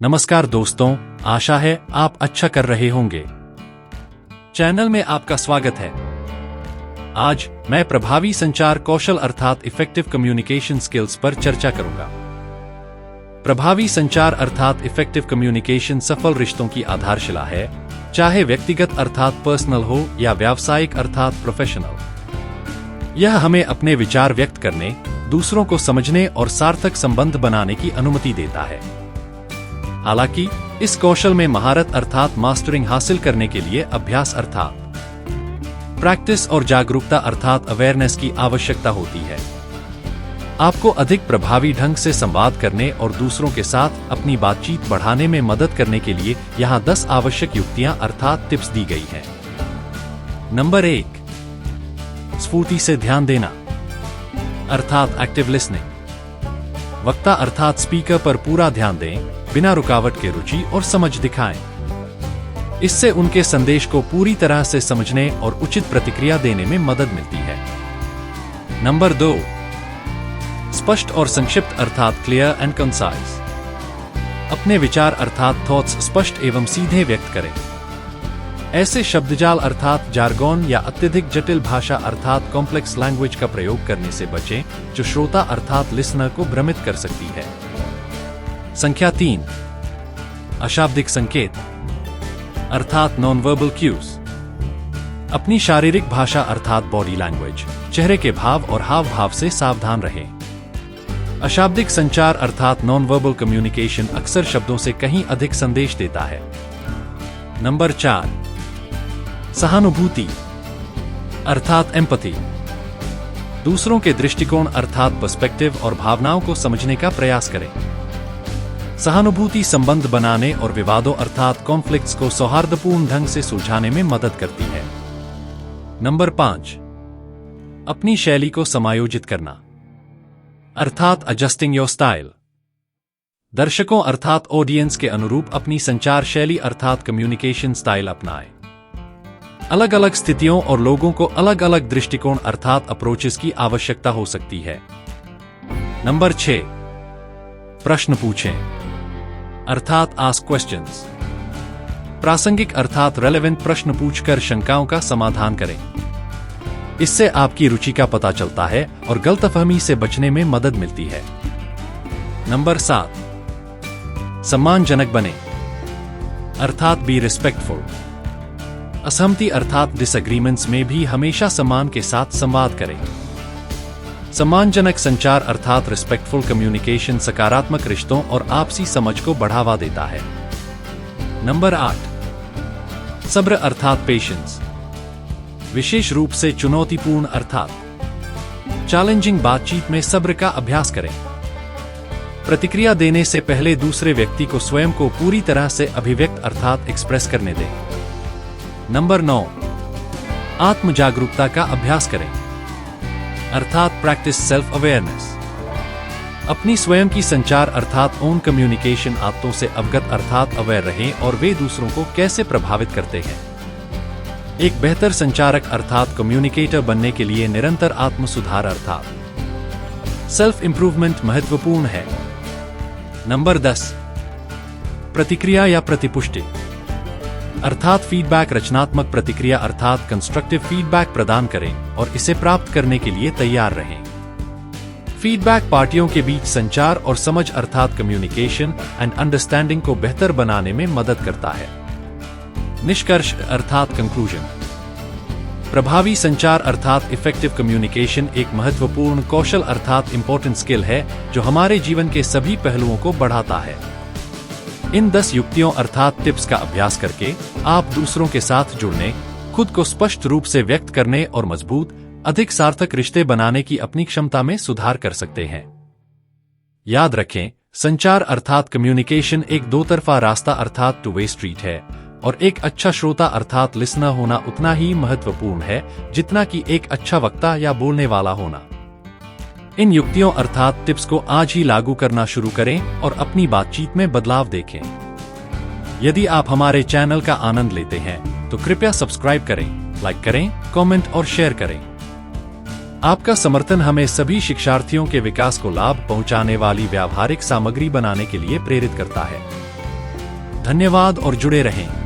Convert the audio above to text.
नमस्कार दोस्तों, आशा है आप अच्छा कर रहे होंगे। चैनल में आपका स्वागत है। आज मैं प्रभावी संचार कौशल अर्थात इफेक्टिव कम्युनिकेशन स्किल्स पर चर्चा करूंगा। प्रभावी संचार अर्थात इफेक्टिव कम्युनिकेशन सफल रिश्तों की आधारशिला है, चाहे व्यक्तिगत अर्थात पर्सनल हो या व्यावसायिक अर्थात प्रोफेशनल। यह हमें अपने विचार व्यक्त करने, दूसरों को समझने और सार्थक संबंध बनाने की अनुमति देता है। हालांकि इस कौशल में महारत अर्थात मास्टरिंग हासिल करने के लिए अभ्यास अर्थात प्रैक्टिस और जागरूकता अर्थात अवेयरनेस की आवश्यकता होती है। आपको अधिक प्रभावी ढंग से संवाद करने और दूसरों के साथ अपनी बातचीत बढ़ाने में मदद करने के लिए यहाँ 10 आवश्यक युक्तियां अर्थात टिप्स दी गई हैं। नंबर 1, स्फूर्ति से ध्यान देना अर्थात एक्टिव लिसनिंग। वक्ता अर्थात स्पीकर पर पूरा ध्यान दें, बिना रुकावट के रुचि और समझ दिखाएं। इससे उनके संदेश को पूरी तरह से समझने और उचित प्रतिक्रिया देने में मदद मिलती है। नंबर 2, स्पष्ट और संक्षिप्त अर्थात क्लियर एंड कंसाइज। अपने विचार अर्थात थॉट्स स्पष्ट एवं सीधे व्यक्त करें। ऐसे शब्दजाल अर्थात जार्गोन या अत्यधिक जटिल भाषा अर्थात कॉम्प्लेक्स लैंग्वेज का प्रयोग करने से बचें, जो श्रोता अर्थात लिसनर को भ्रमित कर सकती है। संख्या 3, अशाब्दिक संकेत अर्थात नॉन वर्बल क्यूज। अपनी शारीरिक भाषा अर्थात बॉडी लैंग्वेज, चेहरे के भाव और हाव भाव से सावधान रहें। अशाब्दिक संचार अर्थात नॉन वर्बल कम्युनिकेशन अक्सर शब्दों से कहीं अधिक संदेश देता है। नंबर 4, सहानुभूति अर्थात एम्पैथी। दूसरों के दृष्टिकोण अर्थात पर्सपेक्टिव और भावनाओं को समझने का प्रयास करें। सहानुभूति संबंध बनाने और विवादों अर्थात कॉन्फ्लिक्ट्स को सौहार्दपूर्ण ढंग से सुलझाने में मदद करती है। नंबर 5, अपनी शैली को समायोजित करना अर्थात एडजस्टिंग योर स्टाइल। दर्शकों अर्थात ऑडियंस के अनुरूप अपनी संचार शैली अर्थात कम्युनिकेशन स्टाइल अपनाएं। अलग अलग स्थितियों और लोगों को अलग अलग दृष्टिकोण अर्थात अप्रोचेस की आवश्यकता हो सकती है। नंबर 6, प्रश्न पूछें अर्थात आस्क क्वेश्चंस। प्रासंगिक अर्थात रेलेवेंट प्रश्न पूछकर शंकाओं का समाधान करें। इससे आपकी रुचि का पता चलता है और गलतफहमी से बचने में मदद मिलती है। नंबर 7, सम्मानजनक बने अर्थात बी रिस्पेक्टफुल। असहमति अर्थात डिसएग्रीमेंट्स में भी हमेशा सम्मान के साथ संवाद करें। सम्मानजनक संचार अर्थात रिस्पेक्टफुल कम्युनिकेशन सकारात्मक रिश्तों और आपसी समझ को बढ़ावा देता है। नंबर 8, सब्र अर्थात पेशेंस। विशेष रूप से चुनौतीपूर्ण अर्थात चैलेंजिंग बातचीत में सब्र का अभ्यास करें। प्रतिक्रिया देने से पहले दूसरे व्यक्ति को स्वयं को पूरी तरह से अभिव्यक्त अर्थात एक्सप्रेस करने दें। नंबर 9, आत्म जागरूकता का अभ्यास करें अर्थात प्रैक्टिस सेल्फ अवेयरनेस। अपनी स्वयं की संचार अर्थात ओन कम्युनिकेशन आदतों से अवगत अर्थात अवेयर रहें और वे दूसरों को कैसे प्रभावित करते हैं। एक बेहतर संचारक अर्थात कम्युनिकेटर बनने के लिए निरंतर आत्म सुधार अर्थात सेल्फ इंप्रूवमेंट महत्वपूर्ण है। नंबर 10, प्रतिक्रिया या प्रतिपुष्टि अर्थात फीडबैक। रचनात्मक प्रतिक्रिया अर्थात कंस्ट्रक्टिव फीडबैक प्रदान करें और इसे प्राप्त करने के लिए तैयार रहें। फीडबैक पार्टियों के बीच संचार और समझ अर्थात कम्युनिकेशन एंड अंडरस्टैंडिंग को बेहतर बनाने में मदद करता है। निष्कर्ष अर्थात कंक्लूजन। प्रभावी संचार अर्थात इफेक्टिव कम्युनिकेशन एक महत्वपूर्ण कौशल अर्थात इंपॉर्टेंट स्किल है जो हमारे जीवन के सभी पहलुओं को बढ़ाता है। इन 10 युक्तियों अर्थात टिप्स का अभ्यास करके आप दूसरों के साथ जुड़ने, खुद को स्पष्ट रूप से व्यक्त करने और मजबूत, अधिक सार्थक रिश्ते बनाने की अपनी क्षमता में सुधार कर सकते हैं। याद रखें, संचार अर्थात कम्युनिकेशन एक दो तरफा रास्ता अर्थात टू वे स्ट्रीट है और एक अच्छा श्रोता अर्थात लिसनर होना उतना ही महत्वपूर्ण है जितना कि एक अच्छा वक्ता या बोलने वाला होना। इन युक्तियों अर्थात टिप्स को आज ही लागू करना शुरू करें और अपनी बातचीत में बदलाव देखें। यदि आप हमारे चैनल का आनंद लेते हैं तो कृपया सब्सक्राइब करें, लाइक करें, कमेंट और शेयर करें। आपका समर्थन हमें सभी शिक्षार्थियों के विकास को लाभ पहुंचाने वाली व्यावहारिक सामग्री बनाने के लिए प्रेरित करता है। धन्यवाद और जुड़े रहें।